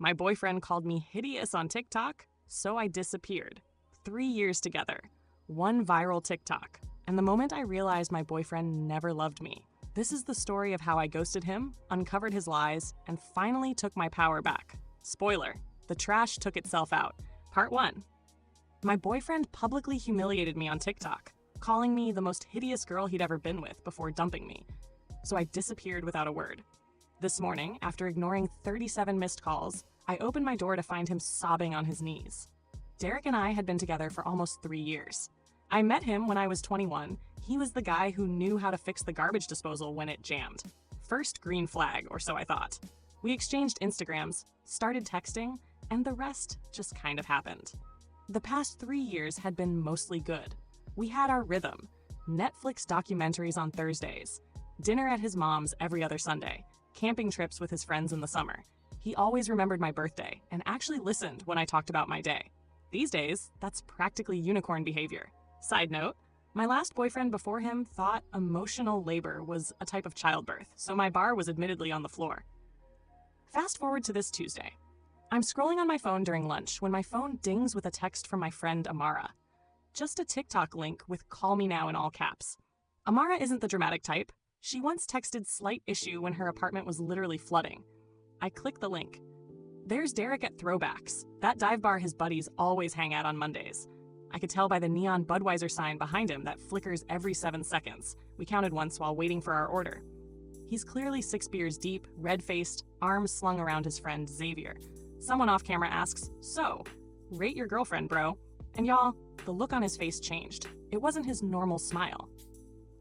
My boyfriend called me hideous on TikTok, so I disappeared. 3 years together. One viral TikTok. And the moment I realized my boyfriend never loved me. This is the story of how I ghosted him, uncovered his lies, and finally took my power back. Spoiler, the trash took itself out. Part 1. My boyfriend publicly humiliated me on TikTok, calling me the most hideous girl he'd ever been with before dumping me. So I disappeared without a word. This morning, after ignoring 37 missed calls, I opened my door to find him sobbing on his knees. Derek and I had been together for almost 3 years. I met him when I was 21. He was the guy who knew how to fix the garbage disposal when it jammed. First green flag, or so I thought. We exchanged Instagrams, started texting, and the rest just kind of happened. The past 3 years had been mostly good. We had our rhythm. Netflix documentaries on Thursdays, dinner at his mom's every other Sunday, camping trips with his friends in the summer. He always remembered my birthday and actually listened when I talked about my day. These days, that's practically unicorn behavior. Side note, my last boyfriend before him thought emotional labor was a type of childbirth, so my bar was admittedly on the floor. Fast forward to this Tuesday. I'm scrolling on my phone during lunch when my phone dings with a text from my friend Amara. Just a TikTok link with "call me now" in all caps. Amara isn't the dramatic type. She once texted slight issue when her apartment was literally flooding. I click the link. There's Derek at Throwbacks, that dive bar his buddies always hang at on Mondays. I could tell by the neon Budweiser sign behind him that flickers every 7 seconds. We counted once while waiting for our order. He's clearly 6 beers deep, red-faced, arms slung around his friend Xavier. Someone off camera asks, "So, rate your girlfriend, bro." And y'all, the look on his face changed. It wasn't his normal smile.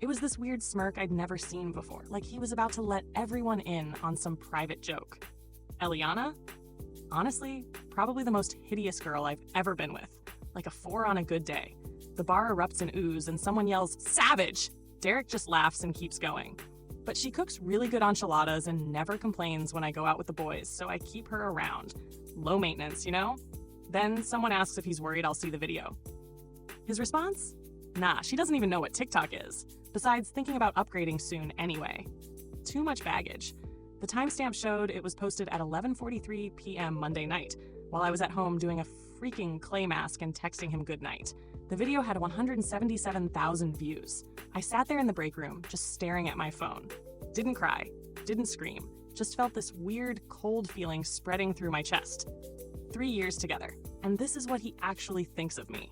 It was this weird smirk I'd never seen before, like he was about to let everyone in on some private joke. Eliana? Honestly, probably the most hideous girl I've ever been with. Like a 4 on a good day. The bar erupts in ooze and someone yells, "Savage!" Derek just laughs and keeps going. But she cooks really good enchiladas and never complains when I go out with the boys, so I keep her around. Low maintenance, you know? Then someone asks if he's worried I'll see the video. His response? Nah, she doesn't even know what TikTok is, besides thinking about upgrading soon anyway. Too much baggage. The timestamp showed it was posted at 11:43 p.m. Monday night, while I was at home doing a freaking clay mask and texting him goodnight. The video had 177,000 views. I sat there in the break room, just staring at my phone. Didn't cry, didn't scream, just felt this weird, cold feeling spreading through my chest. 3 years together, and this is what he actually thinks of me.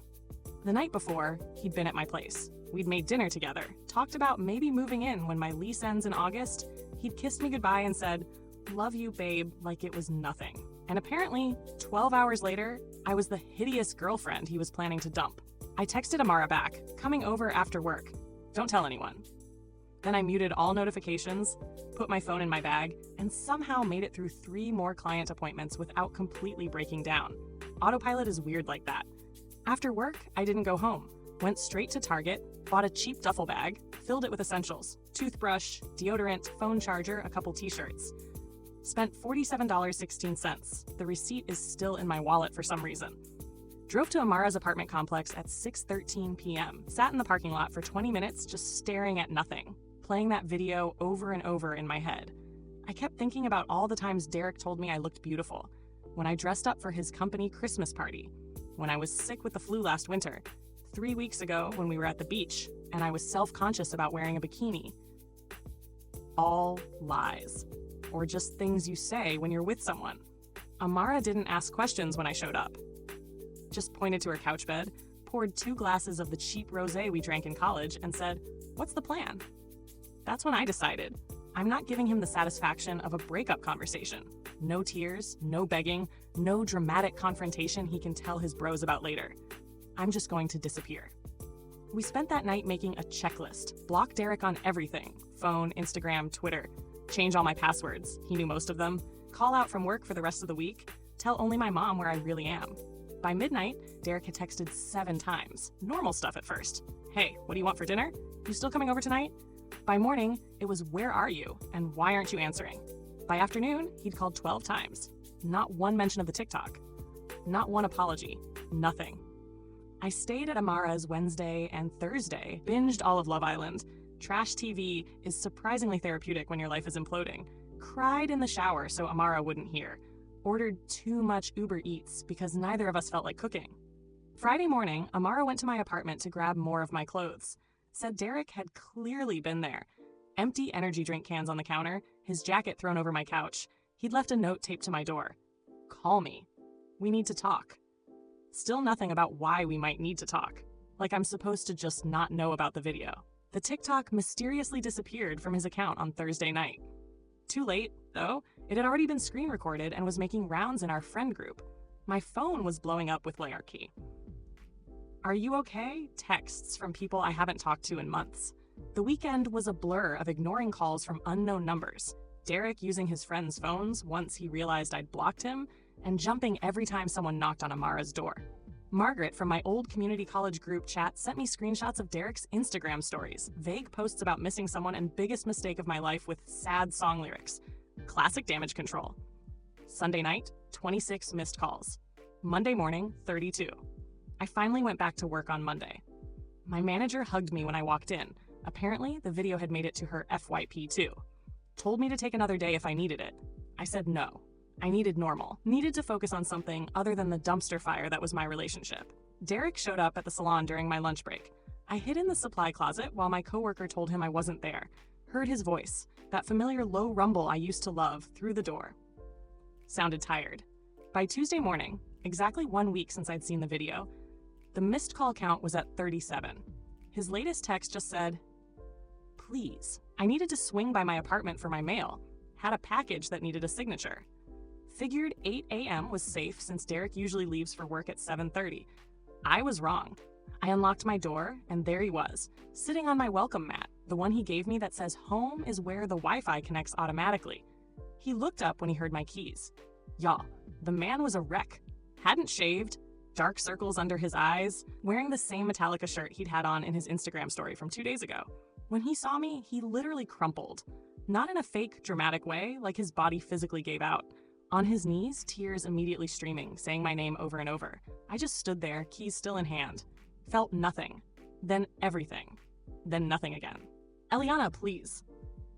The night before, he'd been at my place. We'd made dinner together, talked about maybe moving in when my lease ends in August. He'd kissed me goodbye and said, "Love you, babe," like it was nothing. And apparently, 12 hours later, I was the hideous girlfriend he was planning to dump. I texted Amara back, coming over after work. Don't tell anyone. Then I muted all notifications, put my phone in my bag, and somehow made it through 3 more client appointments without completely breaking down. Autopilot is weird like that. After work, I didn't go home. Went straight to Target, bought a cheap duffel bag, filled it with essentials, toothbrush, deodorant, phone charger, a couple t-shirts. Spent $47.16. The receipt is still in my wallet for some reason. Drove to Amara's apartment complex at 6:13 p.m. Sat in the parking lot for 20 minutes just staring at nothing, playing that video over and over in my head. I kept thinking about all the times Derek told me I looked beautiful. When I dressed up for his company Christmas party. When I was sick with the flu last winter. 3 weeks ago when we were at the beach and I was self-conscious about wearing a bikini. All lies. Or just things you say when you're with someone. Amara didn't ask questions when I showed up. Just pointed to her couch bed, poured 2 glasses of the cheap rosé we drank in college, and said, "What's the plan?" That's when I decided, I'm not giving him the satisfaction of a breakup conversation. No tears, no begging, no dramatic confrontation he can tell his bros about later. I'm just going to disappear. We spent that night making a checklist. Block Derek on everything. Phone, Instagram, Twitter. Change all my passwords. He knew most of them. Call out from work for the rest of the week. Tell only my mom where I really am. By midnight, Derek had texted 7 times. Normal stuff at first. "Hey, what do you want for dinner? You still coming over tonight?" By morning, it was "Where are you? And why aren't you answering?" By afternoon, he'd called 12 times. Not one mention of the TikTok. Not one apology. Nothing. I stayed at Amara's Wednesday and Thursday, binged all of Love Island. Trash TV is surprisingly therapeutic when your life is imploding. Cried in the shower so Amara wouldn't hear. ordered too much Uber Eats because neither of us felt like cooking. Friday morning, Amara went to my apartment to grab more of my clothes. Said Derek had clearly been there. Empty energy drink cans on the counter, his jacket thrown over my couch. He'd left a note taped to my door. Call me. We need to talk. Still nothing about why we might need to talk. Like I'm supposed to just not know about the video. The TikTok mysteriously disappeared from his account on Thursday night. Too late, though. It had already been screen recorded and was making rounds in our friend group. My phone was blowing up with Layarchy. Are you okay? Texts from people I haven't talked to in months. The weekend was a blur of ignoring calls from unknown numbers, Derek using his friends' phones once he realized I'd blocked him, and jumping every time someone knocked on Amara's door. Margaret from my old community college group chat sent me screenshots of Derek's Instagram stories, vague posts about missing someone, and biggest mistake of my life with sad song lyrics. Classic damage control. Sunday night, 26 missed calls. Monday morning, 32. I finally went back to work on Monday. My manager hugged me when I walked in. Apparently, the video had made it to her FYP too. Told me to take another day if I needed it. I said no. I needed normal. Needed to focus on something other than the dumpster fire that was my relationship. Derek showed up at the salon during my lunch break. I hid in the supply closet while my coworker told him I wasn't there. Heard his voice, that familiar low rumble I used to love, through the door. Sounded tired. By Tuesday morning, exactly 1 week since I'd seen the video, the missed call count was at 37. His latest text just said, "Please, I needed to swing by my apartment for my mail. Had a package that needed a signature." Figured 8 a.m. was safe since Derek usually leaves for work at 7:30. I was wrong. I unlocked my door, and there he was, sitting on my welcome mat, the one he gave me that says home is where the Wi-Fi connects automatically. He looked up when he heard my keys. Y'all, the man was a wreck. Hadn't shaved, dark circles under his eyes, wearing the same Metallica shirt he'd had on in his Instagram story from 2 days ago. When he saw me, he literally crumpled. Not in a fake, dramatic way, like his body physically gave out. On his knees, tears immediately streaming, saying my name over and over. I just stood there, keys still in hand. Felt nothing. Then everything. Then nothing again. Eliana, please.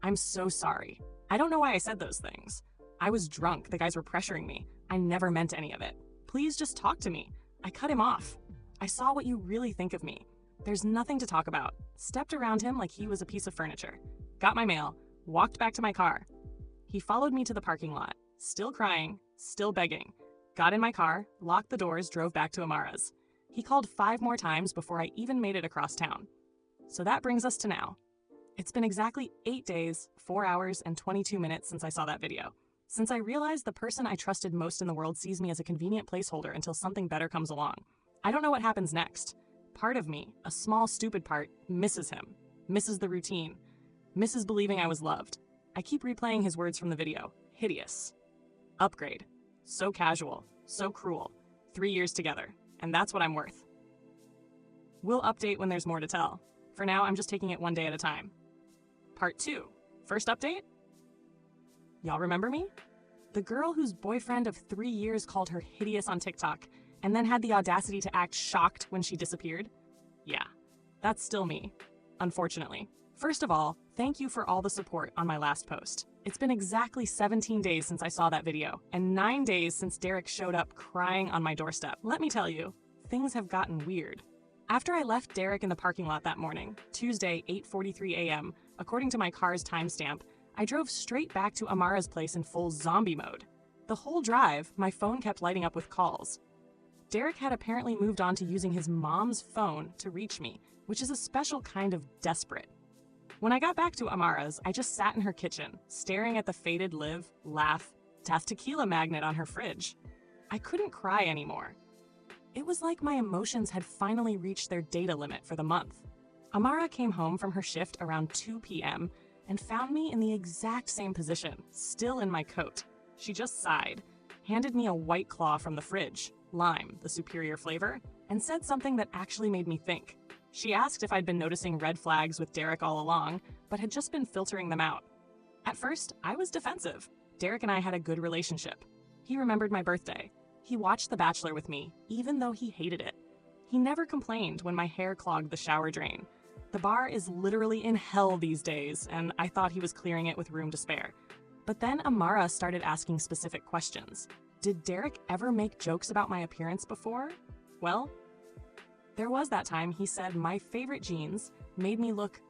I'm so sorry. I don't know why I said those things. I was drunk, the guys were pressuring me. I never meant any of it. Please just talk to me. I cut him off. I saw what you really think of me. There's nothing to talk about. Stepped around him like he was a piece of furniture. Got my mail. Walked back to my car. He followed me to the parking lot. Still crying, still begging. Got in my car, locked the doors, drove back to Amara's. He called 5 more times before I even made it across town. So that brings us to now. It's been exactly 8 days, 4 hours, and 22 minutes since I saw that video. Since I realized the person I trusted most in the world sees me as a convenient placeholder until something better comes along. I don't know what happens next. Part of me, a small stupid part, misses him. Misses the routine. Misses believing I was loved. I keep replaying his words from the video. Hideous. Upgrade. So casual. So cruel. 3 years together. And that's what I'm worth. We'll update when there's more to tell. For now, I'm just taking it one day at a time. Part 2. First update? Y'all remember me? The girl whose boyfriend of 3 years called her hideous on TikTok and then had the audacity to act shocked when she disappeared? Yeah, that's still me, unfortunately. First of all, thank you for all the support on my last post. It's been exactly 17 days since I saw that video, and 9 days since Derek showed up crying on my doorstep. Let me tell you, things have gotten weird. After I left Derek in the parking lot that morning, Tuesday, 8:43 a.m., according to my car's timestamp, I drove straight back to Amara's place in full zombie mode. The whole drive, my phone kept lighting up with calls. Derek had apparently moved on to using his mom's phone to reach me, which is a special kind of desperate. When I got back to Amara's, I just sat in her kitchen, staring at the faded Live, Laugh, Death tequila magnet on her fridge. I couldn't cry anymore. It was like my emotions had finally reached their data limit for the month. Amara came home from her shift around 2 p.m. and found me in the exact same position, still in my coat. She just sighed, handed me a White Claw from the fridge, lime, the superior flavor, and said something that actually made me think. She asked if I'd been noticing red flags with Derek all along, but had just been filtering them out. At first, I was defensive. Derek and I had a good relationship. He remembered my birthday. He watched The Bachelor with me, even though he hated it. He never complained when my hair clogged the shower drain. The bar is literally in hell these days, and I thought he was clearing it with room to spare. But then Amara started asking specific questions. Did Derek ever make jokes about my appearance before? Well, there was that time he said my favorite jeans made me look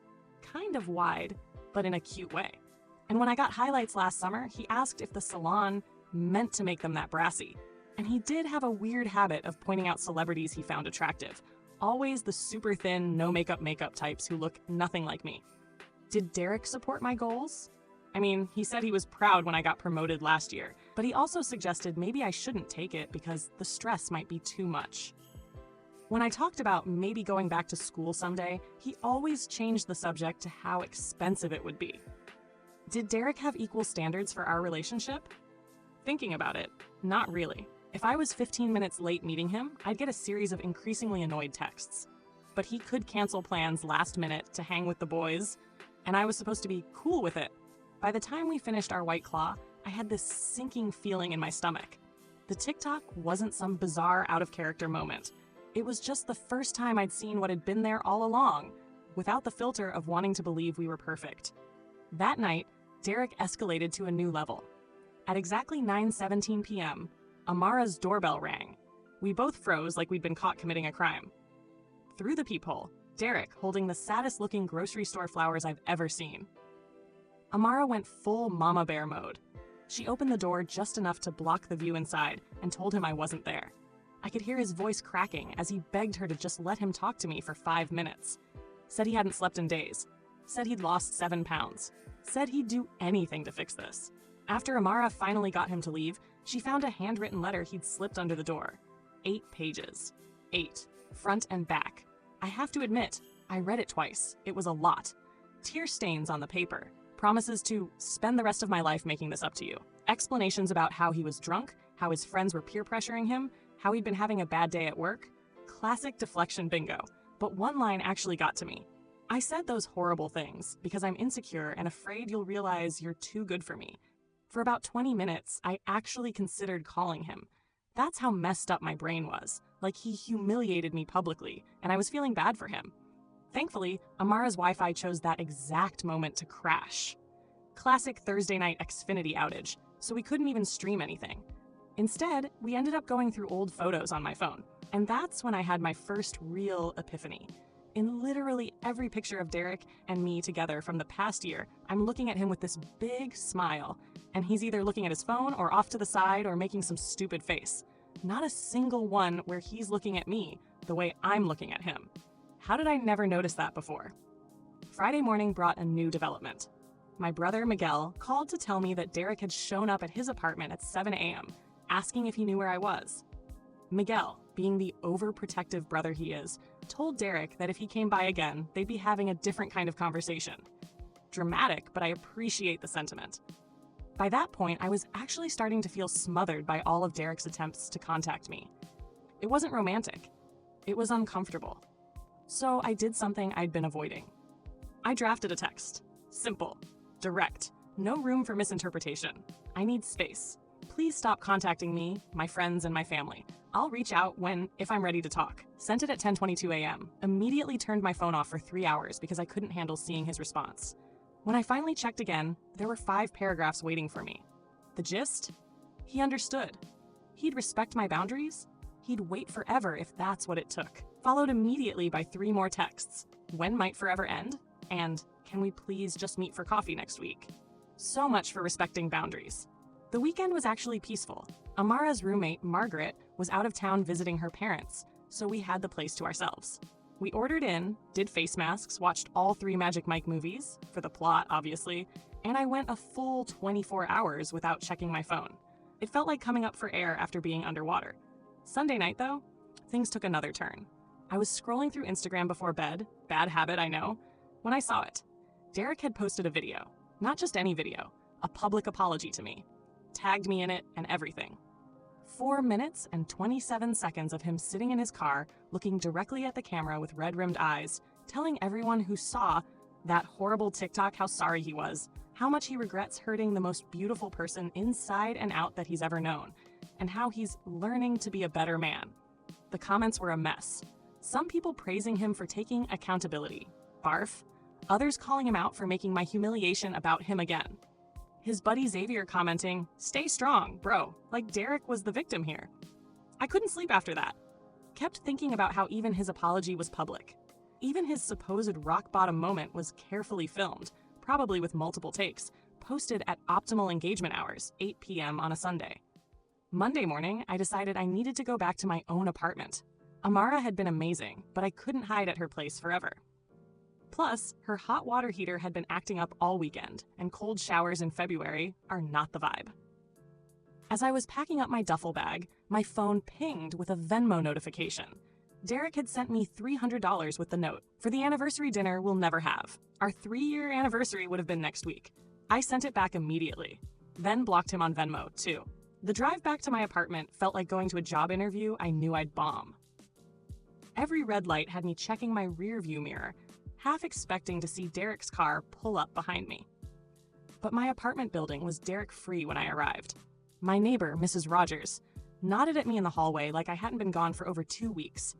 kind of wide, but in a cute way. And when I got highlights last summer, he asked if the salon meant to make them that brassy. And he did have a weird habit of pointing out celebrities he found attractive. Always the super thin, no makeup types who look nothing like me. Did Derek support my goals? I mean, he said he was proud when I got promoted last year, but he also suggested maybe I shouldn't take it because the stress might be too much. When I talked about maybe going back to school someday, he always changed the subject to how expensive it would be. Did Derek have equal standards for our relationship? Thinking about it, not really. If I was 15 minutes late meeting him, I'd get a series of increasingly annoyed texts. But he could cancel plans last minute to hang with the boys, and I was supposed to be cool with it. By the time we finished our White Claw, I had this sinking feeling in my stomach. The TikTok wasn't some bizarre out-of-character moment. It was just the first time I'd seen what had been there all along, without the filter of wanting to believe we were perfect. That night, Derek escalated to a new level. At exactly 9:17 p.m., Amara's doorbell rang. We both froze like we'd been caught committing a crime. Through the peephole, Derek holding the saddest-looking grocery store flowers I've ever seen. Amara went full mama bear mode. She opened the door just enough to block the view inside and told him I wasn't there. I could hear his voice cracking as he begged her to just let him talk to me for 5 minutes. Said he hadn't slept in days. Said he'd lost 7 pounds. Said he'd do anything to fix this. After Amara finally got him to leave, she found a handwritten letter he'd slipped under the door. 8 pages. 8. Front and back. I have to admit, I read it twice. It was a lot. Tear stains on the paper. Promises to spend the rest of my life making this up to you. Explanations about how he was drunk, how his friends were peer pressuring him, how he'd been having a bad day at work. Classic deflection bingo. But one line actually got to me. I said those horrible things because I'm insecure and afraid you'll realize you're too good for me. For about 20 minutes, I actually considered calling him. That's how messed up my brain was. Like he humiliated me publicly, and I was feeling bad for him. Thankfully, Amara's Wi-Fi chose that exact moment to crash. Classic Thursday night Xfinity outage, so we couldn't even stream anything. Instead, we ended up going through old photos on my phone, and that's when I had my first real epiphany. In literally every picture of Derek and me together from the past year, I'm looking at him with this big smile, and he's either looking at his phone or off to the side or making some stupid face. Not a single one where he's looking at me the way I'm looking at him. How did I never notice that before? Friday morning brought a new development. My brother, Miguel, called to tell me that Derek had shown up at his apartment at 7 a.m., asking if he knew where I was. Miguel, being the overprotective brother he is, told Derek that if he came by again, they'd be having a different kind of conversation. Dramatic, but I appreciate the sentiment. By that point, I was actually starting to feel smothered by all of Derek's attempts to contact me. It wasn't romantic. It was uncomfortable. So I did something I'd been avoiding. I drafted a text. Simple. Direct. No room for misinterpretation. I need space. Please stop contacting me, my friends, and my family. I'll reach out if I'm ready to talk. Sent it at 10:22 a.m. Immediately turned my phone off for 3 hours because I couldn't handle seeing his response. When I finally checked again, there were 5 paragraphs waiting for me. The gist? He understood. He'd respect my boundaries. He'd wait forever if that's what it took. Followed immediately by 3 more texts. When might forever end? And can we please just meet for coffee next week? So much for respecting boundaries. The weekend was actually peaceful. Amara's roommate, Margaret, was out of town visiting her parents, so we had the place to ourselves. We ordered in, did face masks, watched all 3 Magic Mike movies, for the plot, obviously, and I went a full 24 hours without checking my phone. It felt like coming up for air after being underwater. Sunday night, though, things took another turn. I was scrolling through Instagram before bed, bad habit, I know, when I saw it. Derek had posted a video, not just any video, a public apology to me. Tagged me in it and everything. 4 minutes and 27 seconds of him sitting in his car, looking directly at the camera with red-rimmed eyes, telling everyone who saw that horrible TikTok how sorry he was, how much he regrets hurting the most beautiful person inside and out that he's ever known, and how he's learning to be a better man. The comments were a mess. Some people praising him for taking accountability. Barf. Others calling him out for making my humiliation about him again. His buddy Xavier commenting, "Stay strong, bro," like Derek was the victim here. I couldn't sleep after that. Kept thinking about how even his apology was public. Even his supposed rock bottom moment was carefully filmed, probably with multiple takes, posted at optimal engagement hours, 8 p.m. on a Sunday. Monday morning, I decided I needed to go back to my own apartment. Amara had been amazing, but I couldn't hide at her place forever. Plus, her hot water heater had been acting up all weekend, and cold showers in February are not the vibe. As I was packing up my duffel bag, my phone pinged with a Venmo notification. Derek had sent me $300 with the note, "For the anniversary dinner we'll never have. Our 3-year anniversary would have been next week." I sent it back immediately, then blocked him on Venmo, too. The drive back to my apartment felt like going to a job interview I knew I'd bomb. Every red light had me checking my rearview mirror, half expecting to see Derek's car pull up behind me. But my apartment building was Derek-free when I arrived. My neighbor, Mrs. Rogers, nodded at me in the hallway like I hadn't been gone for over 2 weeks.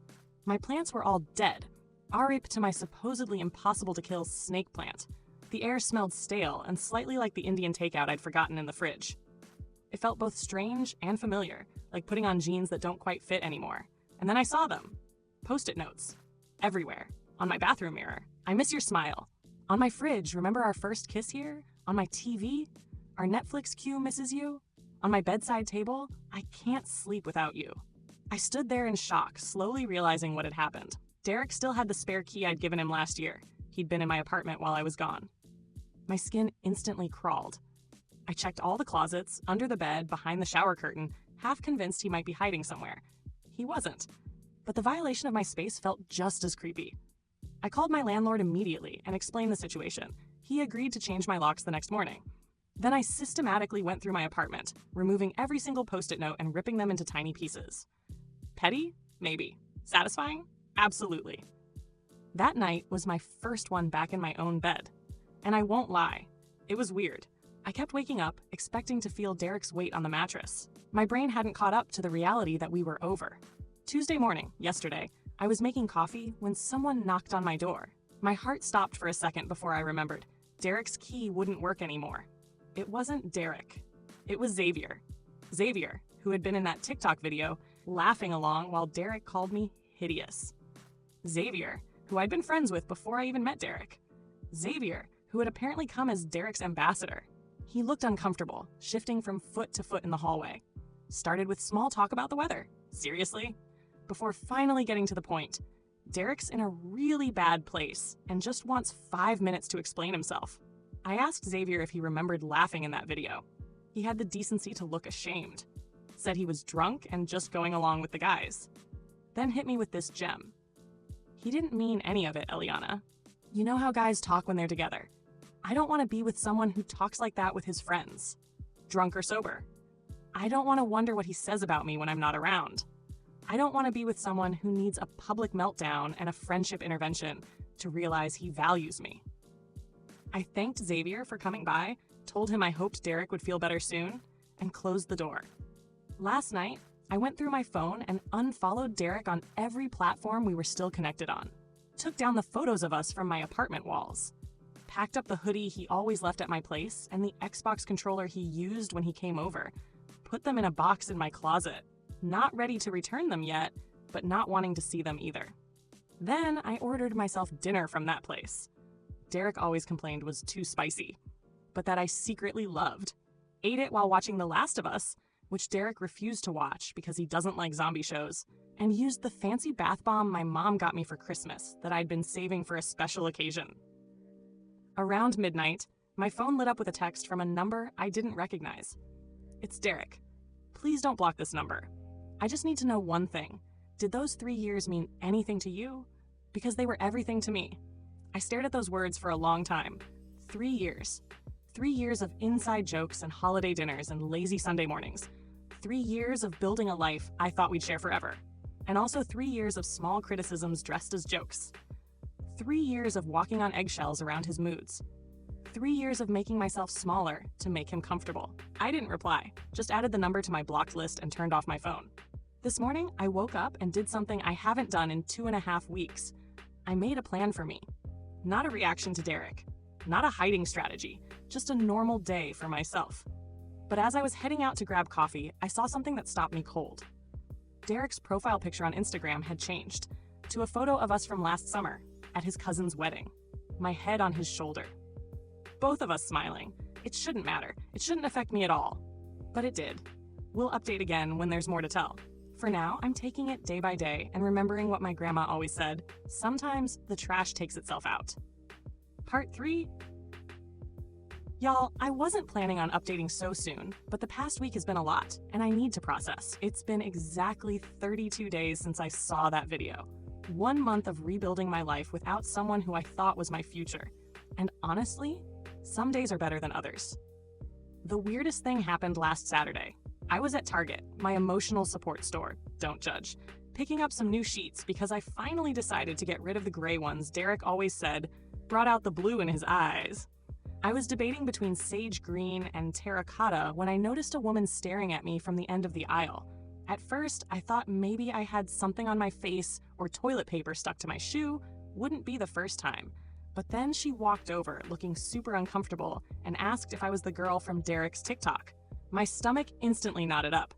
My plants were all dead, RIP to my supposedly impossible-to-kill snake plant. The air smelled stale and slightly like the Indian takeout I'd forgotten in the fridge. It felt both strange and familiar, like putting on jeans that don't quite fit anymore. And then I saw them. Post-it notes. Everywhere. On my bathroom mirror. "I miss your smile." On my fridge, "Remember our first kiss here?" On my TV, "Our Netflix queue misses you." On my bedside table, "I can't sleep without you." I stood there in shock, slowly realizing what had happened. Derek still had the spare key I'd given him last year. He'd been in my apartment while I was gone. My skin instantly crawled. I checked all the closets, under the bed, behind the shower curtain, half convinced he might be hiding somewhere. He wasn't. But the violation of my space felt just as creepy. I called my landlord immediately and explained the situation. He agreed to change my locks the next morning. Then I systematically went through my apartment, removing every single post-it note and ripping them into tiny pieces. Petty? Maybe. Satisfying? Absolutely. That night was my first one back in my own bed. And I won't lie, it was weird. I kept waking up, expecting to feel Derek's weight on the mattress. My brain hadn't caught up to the reality that we were over. Tuesday morning, yesterday, I was making coffee when someone knocked on my door. My heart stopped for a second before I remembered. Derek's key wouldn't work anymore. It wasn't Derek. It was Xavier. Xavier, who had been in that TikTok video, laughing along while Derek called me hideous. Xavier, who I'd been friends with before I even met Derek. Xavier, who had apparently come as Derek's ambassador. He looked uncomfortable, shifting from foot to foot in the hallway. Started with small talk about the weather. Seriously? Before finally getting to the point. Derek's in a really bad place and just wants 5 minutes to explain himself. I asked Xavier if he remembered laughing in that video. He had the decency to look ashamed. Said he was drunk and just going along with the guys. Then hit me with this gem. He didn't mean any of it, Eliana. You know how guys talk when they're together. I don't want to be with someone who talks like that with his friends. Drunk or sober. I don't want to wonder what he says about me when I'm not around. I don't want to be with someone who needs a public meltdown and a friendship intervention to realize he values me. I thanked Xavier for coming by, told him I hoped Derek would feel better soon, and closed the door. Last night, I went through my phone and unfollowed Derek on every platform we were still connected on. Took down the photos of us from my apartment walls. Packed up the hoodie he always left at my place and the Xbox controller he used when he came over. Put them in a box in my closet. Not ready to return them yet, but not wanting to see them either. Then I ordered myself dinner from that place. Derek always complained was too spicy, but that I secretly loved. Ate it while watching The Last of Us, which Derek refused to watch because he doesn't like zombie shows, and used the fancy bath bomb my mom got me for Christmas that I'd been saving for a special occasion. Around midnight, my phone lit up with a text from a number I didn't recognize. It's Derek. Please don't block this number. I just need to know one thing. Did those 3 years mean anything to you? Because they were everything to me. I stared at those words for a long time. 3 years. 3 years of inside jokes and holiday dinners and lazy Sunday mornings. 3 years of building a life I thought we'd share forever. And also 3 years of small criticisms dressed as jokes. 3 years of walking on eggshells around his moods. 3 years of making myself smaller to make him comfortable. I didn't reply, just added the number to my blocked list and turned off my phone. This morning, I woke up and did something I haven't done in 2.5 weeks. I made a plan for me. Not a reaction to Derek. Not a hiding strategy, just a normal day for myself. But as I was heading out to grab coffee, I saw something that stopped me cold. Derek's profile picture on Instagram had changed to a photo of us from last summer at his cousin's wedding, my head on his shoulder. Both of us smiling. It shouldn't matter. It shouldn't affect me at all. But it did. We'll update again when there's more to tell. For now, I'm taking it day by day and remembering what my grandma always said, sometimes the trash takes itself out. Part 3. Y'all, I wasn't planning on updating so soon, but the past week has been a lot, and I need to process. It's been exactly 32 days since I saw that video. 1 month of rebuilding my life without someone who I thought was my future. And honestly, some days are better than others. The weirdest thing happened last Saturday. I was at Target, my emotional support store, don't judge, picking up some new sheets because I finally decided to get rid of the gray ones Derek always said brought out the blue in his eyes. I was debating between sage green and terracotta when I noticed a woman staring at me from the end of the aisle. At first, I thought maybe I had something on my face or toilet paper stuck to my shoe. Wouldn't be the first time. But then she walked over, looking super uncomfortable, and asked if I was the girl from Derek's TikTok. My stomach instantly knotted up.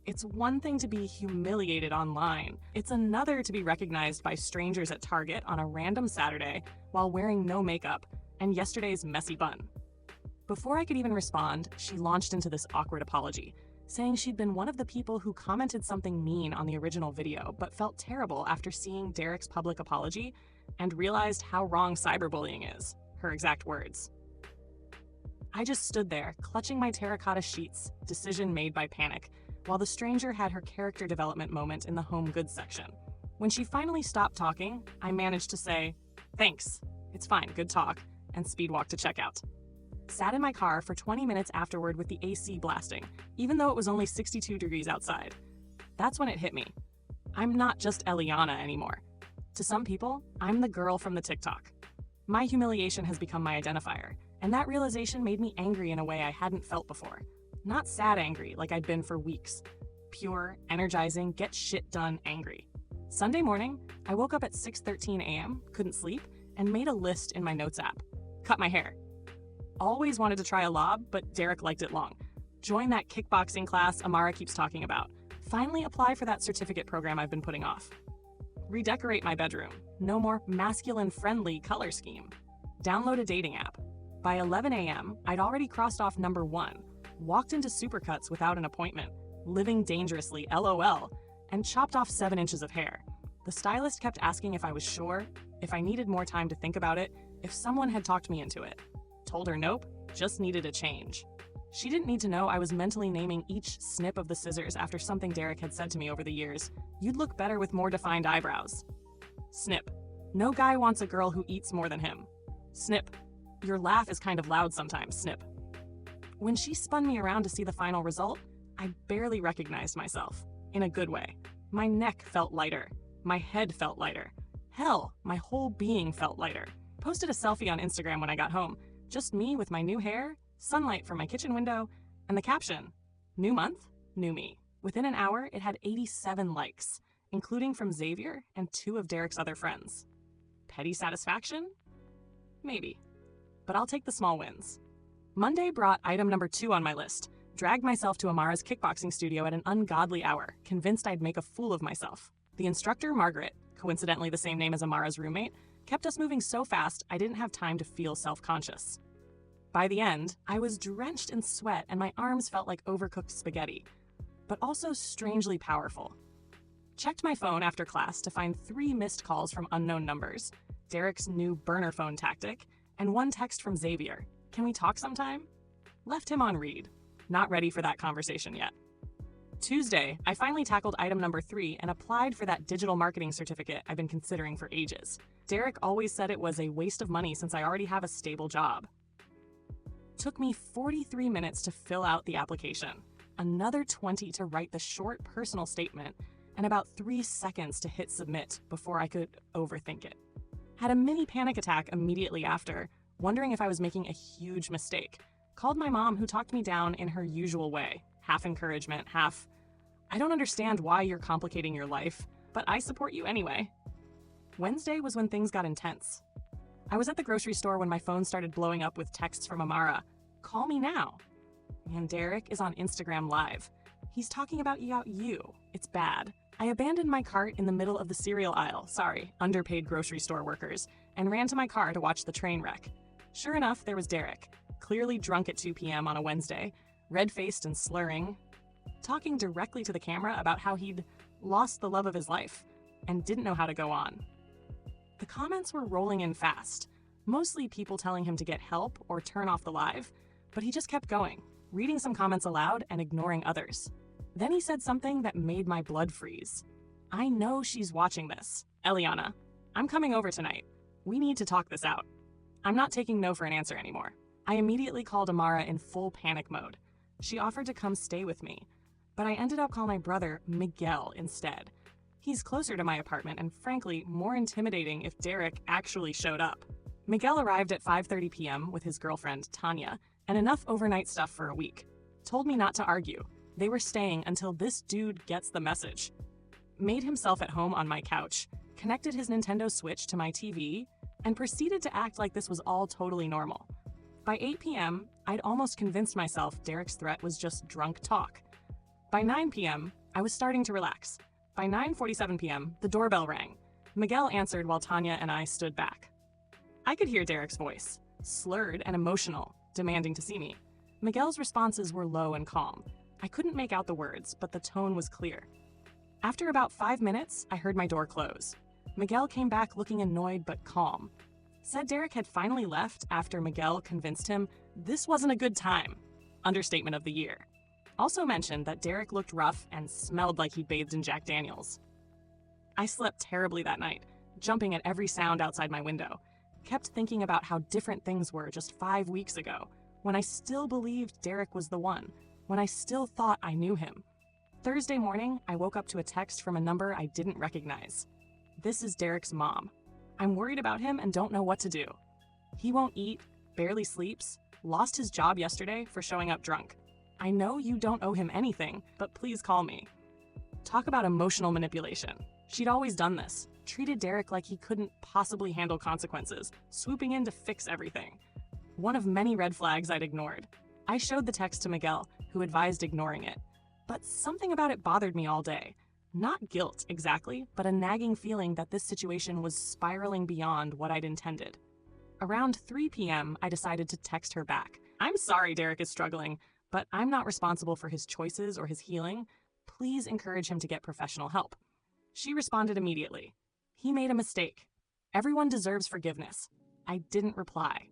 It's one thing to be humiliated online. It's another to be recognized by strangers at Target on a random Saturday while wearing no makeup and yesterday's messy bun. Before I could even respond, she launched into this awkward apology, saying she'd been one of the people who commented something mean on the original video but felt terrible after seeing Derek's public apology and realized how wrong cyberbullying is, her exact words. I just stood there, clutching my terracotta sheets, decision made by panic, while the stranger had her character development moment in the home goods section. When she finally stopped talking, I managed to say, "Thanks, it's fine, good talk," and speed walked to checkout. Sat in my car for 20 minutes afterward with the AC blasting, even though it was only 62 degrees outside. That's when it hit me. I'm not just Eliana anymore. To some people, I'm the girl from the TikTok. My humiliation has become my identifier, and that realization made me angry in a way I hadn't felt before. Not sad angry like I'd been for weeks. Pure, energizing, get shit done angry. Sunday morning, I woke up at 6:13 a.m., couldn't sleep, and made a list in my notes app. Cut my hair. Always wanted to try a lob, but Derek liked it long. Join that kickboxing class Amara keeps talking about. Finally apply for that certificate program I've been putting off. Redecorate my bedroom. No more masculine-friendly color scheme. Download a dating app. By 11 a.m., I'd already crossed off number 1, walked into Supercuts without an appointment, living dangerously, LOL, and chopped off 7 inches of hair. The stylist kept asking if I was sure, if I needed more time to think about it, if someone had talked me into it. Told her nope, just needed a change. She didn't need to know I was mentally naming each snip of the scissors after something Derek had said to me over the years. You'd look better with more defined eyebrows. Snip. No guy wants a girl who eats more than him. Snip. Your laugh is kind of loud sometimes, snip. When she spun me around to see the final result, I barely recognized myself. In a good way. My neck felt lighter. My head felt lighter. Hell, my whole being felt lighter. Posted a selfie on Instagram when I got home. Just me with my new hair, sunlight from my kitchen window, and the caption, "New month, new me." Within an hour, it had 87 likes, including from Xavier and 2 of Derek's other friends. Petty satisfaction? Maybe. But I'll take the small wins. Monday brought item number 2 on my list. Dragged myself to Amara's kickboxing studio at an ungodly hour, convinced I'd make a fool of myself. The instructor, Margaret, coincidentally the same name as Amara's roommate, kept us moving so fast I didn't have time to feel self-conscious. By the end, I was drenched in sweat and my arms felt like overcooked spaghetti, but also strangely powerful. Checked my phone after class to find 3 missed calls from unknown numbers, Derek's new burner phone tactic, and 1 text from Xavier. Can we talk sometime? Left him on read. Not ready for that conversation yet. Tuesday, I finally tackled item number 3 and applied for that digital marketing certificate I've been considering for ages. Derek always said it was a waste of money since I already have a stable job. Took me 43 minutes to fill out the application, another 20 to write the short personal statement, and about 3 seconds to hit submit before I could overthink it. Had a mini panic attack immediately after, wondering if I was making a huge mistake. Called my mom, who talked me down in her usual way, half encouragement, half, "I don't understand why you're complicating your life, but I support you anyway." Wednesday was when things got intense. I was at the grocery store when my phone started blowing up with texts from Amara. Call me now. And Derek is on Instagram Live. He's talking about you. It's bad. I abandoned my cart in the middle of the cereal aisle, sorry, underpaid grocery store workers, and ran to my car to watch the train wreck. Sure enough, there was Derek, clearly drunk at 2 p.m. on a Wednesday, red-faced and slurring, talking directly to the camera about how he'd lost the love of his life and didn't know how to go on. The comments were rolling in fast, mostly people telling him to get help or turn off the live, but he just kept going, reading some comments aloud and ignoring others. Then he said something that made my blood freeze. I know she's watching this. Eliana, I'm coming over tonight. We need to talk this out. I'm not taking no for an answer anymore. I immediately called Amara in full panic mode. She offered to come stay with me, but I ended up calling my brother Miguel instead. He's closer to my apartment and frankly more intimidating if Derek actually showed up. Miguel arrived at 5:30 p.m. with his girlfriend Tanya and enough overnight stuff for a week. Told me not to argue. They were staying until this dude gets the message. Made himself at home on my couch, connected his Nintendo Switch to my TV, and proceeded to act like this was all totally normal. By 8 p.m., I'd almost convinced myself Derek's threat was just drunk talk. By 9 p.m., I was starting to relax. By 9:47 p.m., the doorbell rang. Miguel answered while Tanya and I stood back. I could hear Derek's voice, slurred and emotional, demanding to see me. Miguel's responses were low and calm. I couldn't make out the words, but the tone was clear. After about 5 minutes, I heard my door close. Miguel came back looking annoyed but calm. Said Derek had finally left after Miguel convinced him this wasn't a good time. Understatement of the year. Also mentioned that Derek looked rough and smelled like he bathed in Jack Daniels. I slept terribly that night, jumping at every sound outside my window. Kept thinking about how different things were just 5 weeks ago, when I still believed Derek was the one, when I still thought I knew him. Thursday morning, I woke up to a text from a number I didn't recognize. This is Derek's mom. I'm worried about him and don't know what to do. He won't eat, barely sleeps, lost his job yesterday for showing up drunk. I know you don't owe him anything, but please call me. Talk about emotional manipulation. She'd always done this, treated Derek like he couldn't possibly handle consequences, swooping in to fix everything. One of many red flags I'd ignored. I showed the text to Miguel, who advised ignoring it. But something about it bothered me all day. Not guilt, exactly, but a nagging feeling that this situation was spiraling beyond what I'd intended. Around 3 p.m., I decided to text her back. I'm sorry Derek is struggling, but I'm not responsible for his choices or his healing. Please encourage him to get professional help. She responded immediately. He made a mistake. Everyone deserves forgiveness. I didn't reply.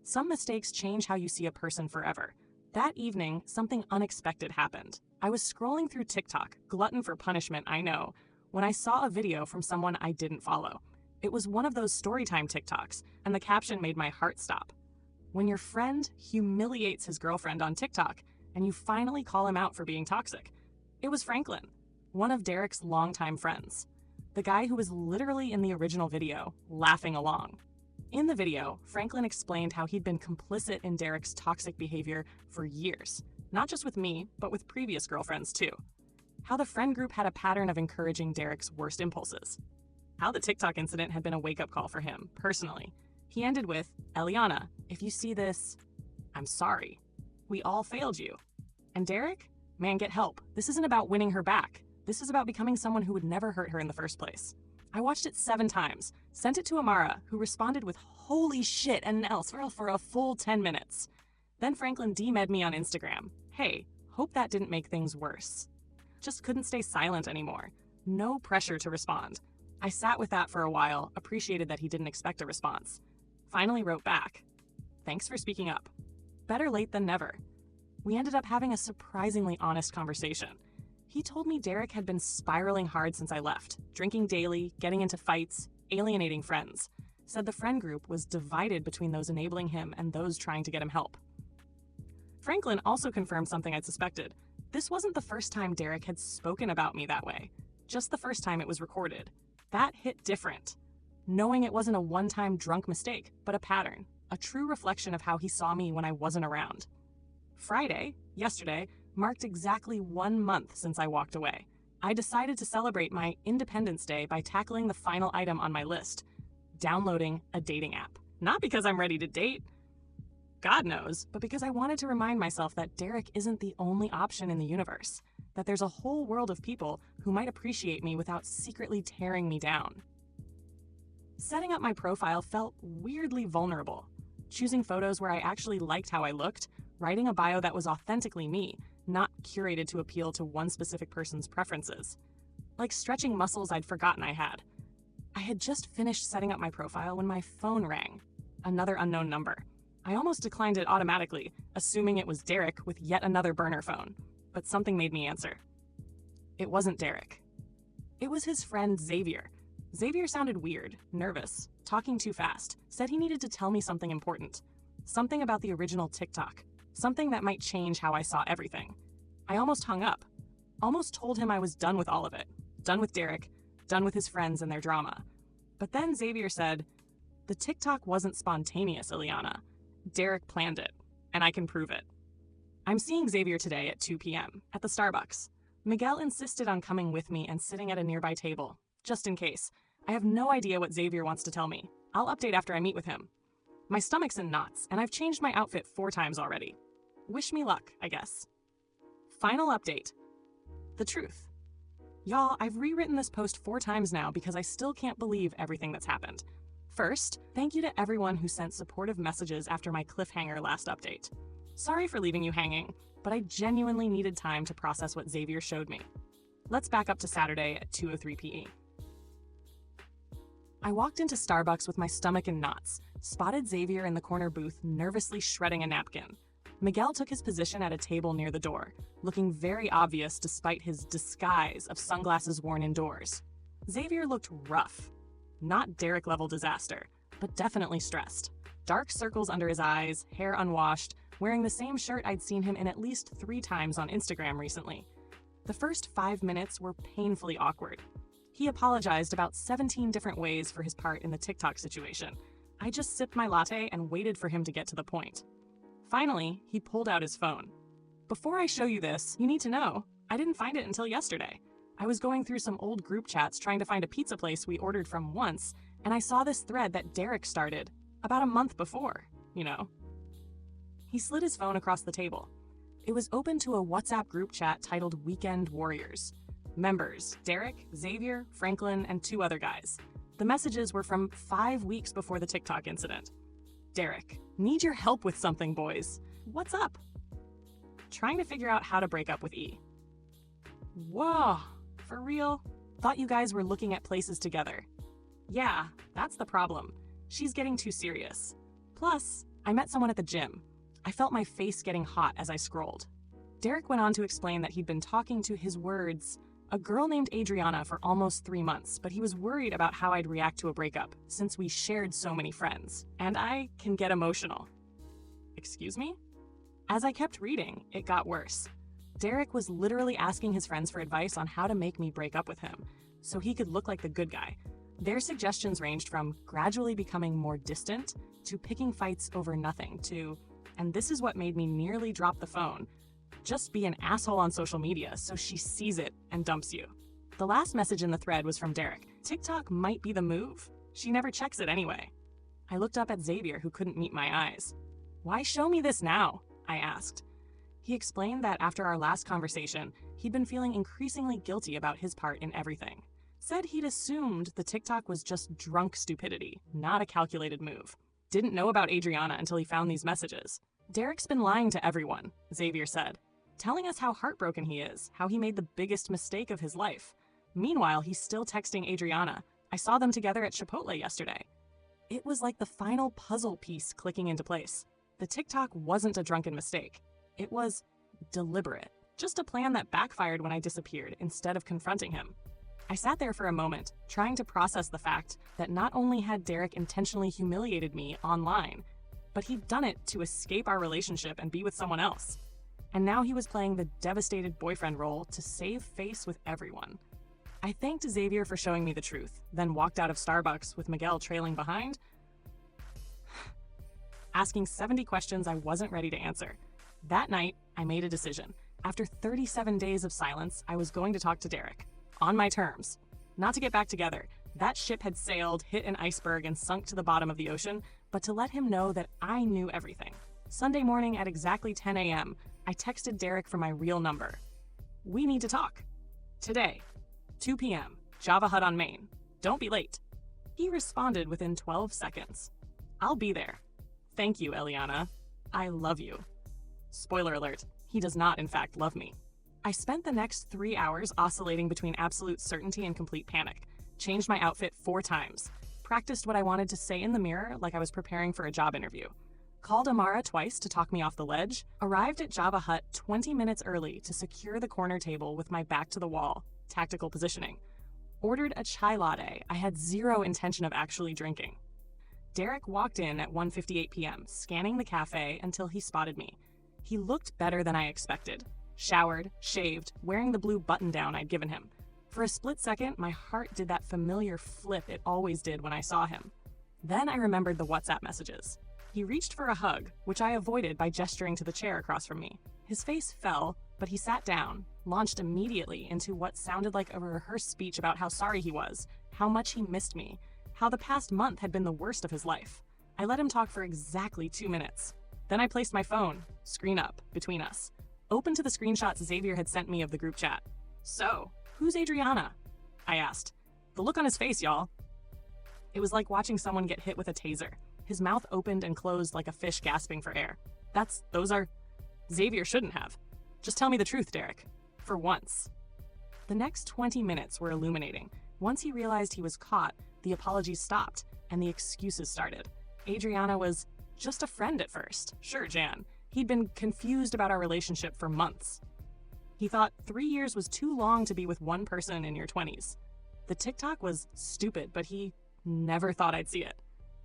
Some mistakes change how you see a person forever. That evening, something unexpected happened. I was scrolling through TikTok, glutton for punishment, I know, when I saw a video from someone I didn't follow. It was one of those storytime TikToks, and the caption made my heart stop. When your friend humiliates his girlfriend on TikTok, and you finally call him out for being toxic. It was Franklin, one of Derek's longtime friends. The guy who was literally in the original video, laughing along. In the video, Franklin explained how he'd been complicit in Derek's toxic behavior for years, not just with me, but with previous girlfriends too. How the friend group had a pattern of encouraging Derek's worst impulses. How the TikTok incident had been a wake-up call for him, personally. He ended with, Eliana, if you see this, I'm sorry. We all failed you. And Derek? Man, get help. This isn't about winning her back. This is about becoming someone who would never hurt her in the first place. I watched it 7 times, sent it to Amara, who responded with holy shit and else for a full 10 minutes. Then Franklin DM'd me on Instagram. Hey, hope that didn't make things worse. Just couldn't stay silent anymore. No pressure to respond. I sat with that for a while, appreciated that he didn't expect a response. Finally wrote back. Thanks for speaking up. Better late than never. We ended up having a surprisingly honest conversation. He told me Derek had been spiraling hard since I left, drinking daily, getting into fights, alienating friends. Said the friend group was divided between those enabling him and those trying to get him help. Franklin also confirmed something I'd suspected. This wasn't the first time Derek had spoken about me that way, just the first time it was recorded. That hit different. Knowing it wasn't a one-time drunk mistake, but a pattern, a true reflection of how he saw me when I wasn't around. Friday, yesterday, marked exactly 1 month since I walked away. I decided to celebrate my Independence Day by tackling the final item on my list, downloading a dating app. Not because I'm ready to date, God knows, but because I wanted to remind myself that Derek isn't the only option in the universe, that there's a whole world of people who might appreciate me without secretly tearing me down. Setting up my profile felt weirdly vulnerable. Choosing photos where I actually liked how I looked, writing a bio that was authentically me, not curated to appeal to one specific person's preferences. Like stretching muscles I'd forgotten I had. I had just finished setting up my profile when my phone rang. Another unknown number. I almost declined it automatically, assuming it was Derek with yet another burner phone. But something made me answer. It wasn't Derek. It was his friend Xavier. Xavier sounded weird, nervous, talking too fast, said he needed to tell me something important. Something about the original TikTok. Something that might change how I saw everything. I almost hung up. Almost told him I was done with all of it. Done with Derek. Done with his friends and their drama. But then Xavier said, "The TikTok wasn't spontaneous, Ileana. Derek planned it, and I can prove it." I'm seeing Xavier today at 2 p.m. at the Starbucks. Miguel insisted on coming with me and sitting at a nearby table, just in case. I have no idea what Xavier wants to tell me. I'll update after I meet with him. My stomach's in knots, and I've changed my outfit 4 times already. Wish me luck, I guess. Final update. The truth. Y'all, I've rewritten this post 4 times now because I still can't believe everything that's happened. First, thank you to everyone who sent supportive messages after my cliffhanger last update. Sorry for leaving you hanging, but I genuinely needed time to process what Xavier showed me. Let's back up to Saturday at 2:03 p.m. I walked into Starbucks with my stomach in knots, spotted Xavier in the corner booth nervously shredding a napkin. Miguel took his position at a table near the door, looking very obvious despite his disguise of sunglasses worn indoors. Xavier looked rough. Not Derek-level disaster, but definitely stressed. Dark circles under his eyes, hair unwashed, wearing the same shirt I'd seen him in at least 3 times on Instagram recently. The first 5 minutes were painfully awkward. He apologized about 17 different ways for his part in the TikTok situation. I just sipped my latte and waited for him to get to the point. Finally, he pulled out his phone. Before I show you this, you need to know, I didn't find it until yesterday. I was going through some old group chats trying to find a pizza place we ordered from once, and I saw this thread that Derek started about a month before, you know. He slid his phone across the table. It was open to a WhatsApp group chat titled Weekend Warriors. Members, Derek, Xavier, Franklin, and 2 other guys. The messages were from 5 weeks before the TikTok incident. Derek, need your help with something, boys. What's up? Trying to figure out how to break up with E. Whoa, for real? Thought you guys were looking at places together. Yeah, that's the problem. She's getting too serious. Plus, I met someone at the gym. I felt my face getting hot as I scrolled. Derek went on to explain that he'd been talking to his words, a girl named Adriana, for almost 3 months, but he was worried about how I'd react to a breakup, since we shared so many friends. And I can get emotional. Excuse me? As I kept reading, it got worse. Derek was literally asking his friends for advice on how to make me break up with him, so he could look like the good guy. Their suggestions ranged from gradually becoming more distant, to picking fights over nothing, to, and this is what made me nearly drop the phone, just be an asshole on social media so she sees it and dumps you. The last message in the thread was from Derek. TikTok might be the move. She never checks it anyway. I looked up at Xavier, who couldn't meet my eyes. Why show me this now? I asked. He explained that after our last conversation, he'd been feeling increasingly guilty about his part in everything. Said he'd assumed the TikTok was just drunk stupidity, not a calculated move. Didn't know about Adriana until he found these messages. Derek's been lying to everyone, Xavier said. Telling us how heartbroken he is, how he made the biggest mistake of his life. Meanwhile, he's still texting Adriana. I saw them together at Chipotle yesterday. It was like the final puzzle piece clicking into place. The TikTok wasn't a drunken mistake. It was deliberate. Just a plan that backfired when I disappeared instead of confronting him. I sat there for a moment, trying to process the fact that not only had Derek intentionally humiliated me online, but he'd done it to escape our relationship and be with someone else. And now he was playing the devastated boyfriend role to save face with everyone. I thanked Xavier for showing me the truth, then walked out of Starbucks with Miguel trailing behind, asking 70 questions I wasn't ready to answer. That night, I made a decision. After 37 days of silence, I was going to talk to Derek. On my terms. Not to get back together. That ship had sailed, hit an iceberg, and sunk to the bottom of the ocean, but to let him know that I knew everything. Sunday morning at exactly 10 a.m., I texted Derek from my real number. "We need to talk. Today, 2 p.m., Java Hut on Main. Don't be late." He responded within 12 seconds. "I'll be there. Thank you, Eliana. I love you." Spoiler alert, he does not in fact love me. I spent the next 3 hours oscillating between absolute certainty and complete panic, changed my outfit 4 times, practiced what I wanted to say in the mirror like I was preparing for a job interview, called Amara twice to talk me off the ledge, arrived at Java Hut 20 minutes early to secure the corner table with my back to the wall, tactical positioning, ordered a chai latte I had zero intention of actually drinking. Derek walked in at 1:58 p.m., scanning the cafe until he spotted me. He looked better than I expected. Showered, shaved, wearing the blue button-down I'd given him. For a split second, my heart did that familiar flip it always did when I saw him. Then I remembered the WhatsApp messages. He reached for a hug, which I avoided by gesturing to the chair across from me. His face fell, but he sat down, launched immediately into what sounded like a rehearsed speech about how sorry he was, how much he missed me, how the past month had been the worst of his life. I let him talk for exactly 2 minutes. Then I placed my phone, screen up, between us, open to the screenshots Xavier had sent me of the group chat. "So, who's Adriana?" I asked. The look on his face, y'all. It was like watching someone get hit with a taser. His mouth opened and closed like a fish gasping for air. Xavier shouldn't have. Just tell me the truth, Derek. For once. The next 20 minutes were illuminating. Once he realized he was caught, the apologies stopped, and the excuses started. Adriana was just a friend at first. Sure, Jan. He'd been confused about our relationship for months. He thought 3 years was too long to be with one person in your 20s. The TikTok was stupid, but he never thought I'd see it.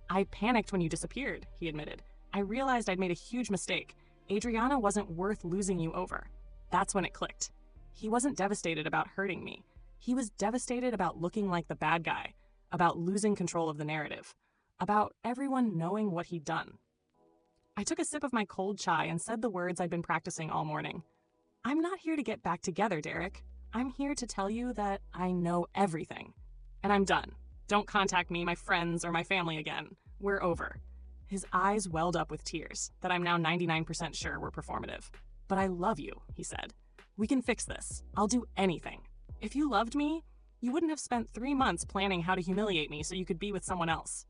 "I panicked when you disappeared," he admitted. "I realized I'd made a huge mistake. Adriana wasn't worth losing you over." That's when it clicked. He wasn't devastated about hurting me. He was devastated about looking like the bad guy, about losing control of the narrative, about everyone knowing what he'd done. I took a sip of my cold chai and said the words I'd been practicing all morning. "I'm not here to get back together, Derek. I'm here to tell you that I know everything. And I'm done. Don't contact me, my friends, or my family again. We're over." His eyes welled up with tears that I'm now 99% sure were performative. "But I love you," he said. "We can fix this. I'll do anything. If you loved me, you wouldn't have spent 3 months planning how to humiliate me so you could be with someone else."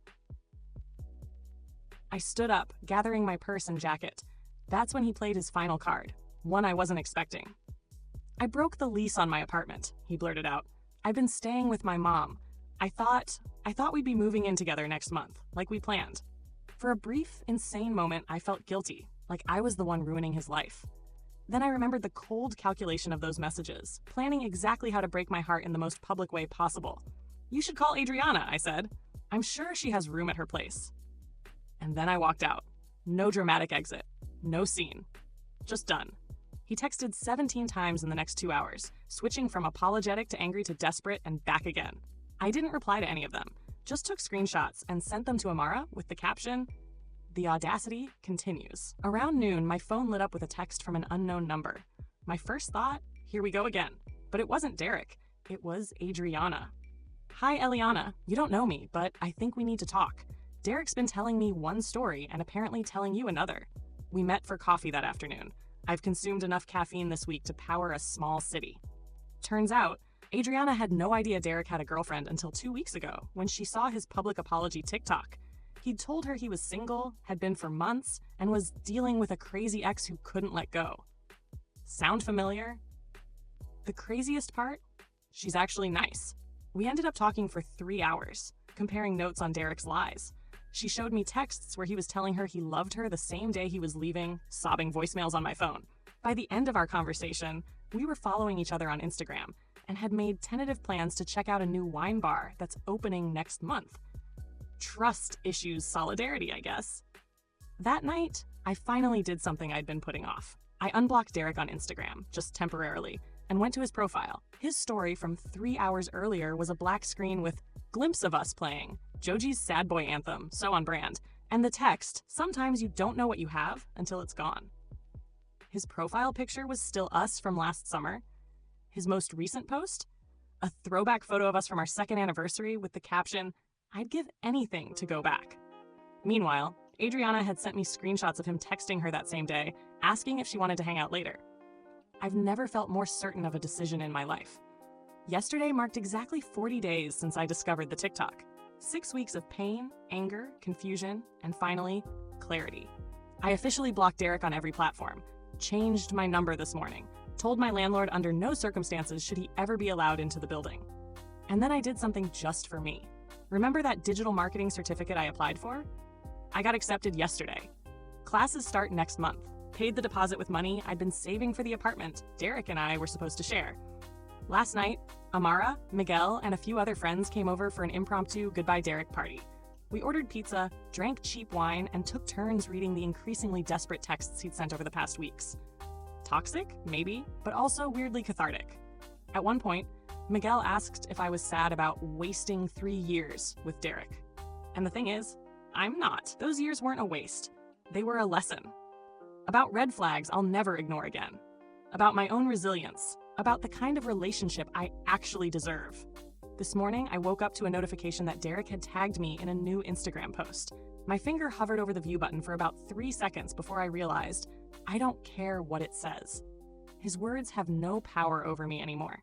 I stood up, gathering my purse and jacket. That's when he played his final card, one I wasn't expecting. "I broke the lease on my apartment," he blurted out. "I've been staying with my mom. I thought we'd be moving in together next month, like we planned." For a brief, insane moment, I felt guilty, like I was the one ruining his life. Then I remembered the cold calculation of those messages, planning exactly how to break my heart in the most public way possible. "You should call Adriana," I said. "I'm sure she has room at her place." And then I walked out. No dramatic exit. No scene. Just done. He texted 17 times in the next 2 hours, switching from apologetic to angry to desperate and back again. I didn't reply to any of them, just took screenshots and sent them to Amara with the caption, "The audacity continues." Around noon, my phone lit up with a text from an unknown number. My first thought, here we go again. But it wasn't Derek. It was Adriana. "Hi, Eliana. You don't know me, but I think we need to talk. Derek's been telling me one story and apparently telling you another. We met for coffee that afternoon. I've consumed enough caffeine this week to power a small city." Turns out, Adriana had no idea Derek had a girlfriend until 2 weeks ago when she saw his public apology TikTok. He'd told her he was single, had been for months, and was dealing with a crazy ex who couldn't let go. Sound familiar? The craziest part? She's actually nice. We ended up talking for 3 hours, comparing notes on Derek's lies. She showed me texts where he was telling her he loved her the same day he was leaving, sobbing voicemails on my phone. By the end of our conversation, we were following each other on Instagram and had made tentative plans to check out a new wine bar that's opening next month. Trust issues solidarity, I guess. That night, I finally did something I'd been putting off. I unblocked Derek on Instagram, just temporarily, and went to his profile. His story from 3 hours earlier was a black screen with "Glimpse of us" playing, Joji's sad boy anthem, so on brand, and the text, "Sometimes you don't know what you have until it's gone." His profile picture was still us from last summer. His most recent post? A throwback photo of us from our 2nd anniversary with the caption, "I'd give anything to go back." Meanwhile, Adriana had sent me screenshots of him texting her that same day, asking if she wanted to hang out later. I've never felt more certain of a decision in my life. Yesterday marked exactly 40 days since I discovered the TikTok. 6 weeks of pain, anger, confusion, and finally, clarity. I officially blocked Derek on every platform, changed my number this morning, told my landlord under no circumstances should he ever be allowed into the building. And then I did something just for me. Remember that digital marketing certificate I applied for? I got accepted yesterday. Classes start next month. Paid the deposit with money I'd been saving for the apartment Derek and I were supposed to share. Last night, Amara, Miguel, and a few other friends came over for an impromptu goodbye Derek party. We ordered pizza, drank cheap wine, and took turns reading the increasingly desperate texts he'd sent over the past weeks. Toxic? Maybe, but also weirdly cathartic. At one point, Miguel asked if I was sad about wasting 3 years with Derek. And the thing is, I'm not. Those years weren't a waste. They were a lesson. About red flags I'll never ignore again. About my own resilience. About the kind of relationship I actually deserve. This morning, I woke up to a notification that Derek had tagged me in a new Instagram post. My finger hovered over the view button for about 3 seconds before I realized I don't care what it says. His words have no power over me anymore.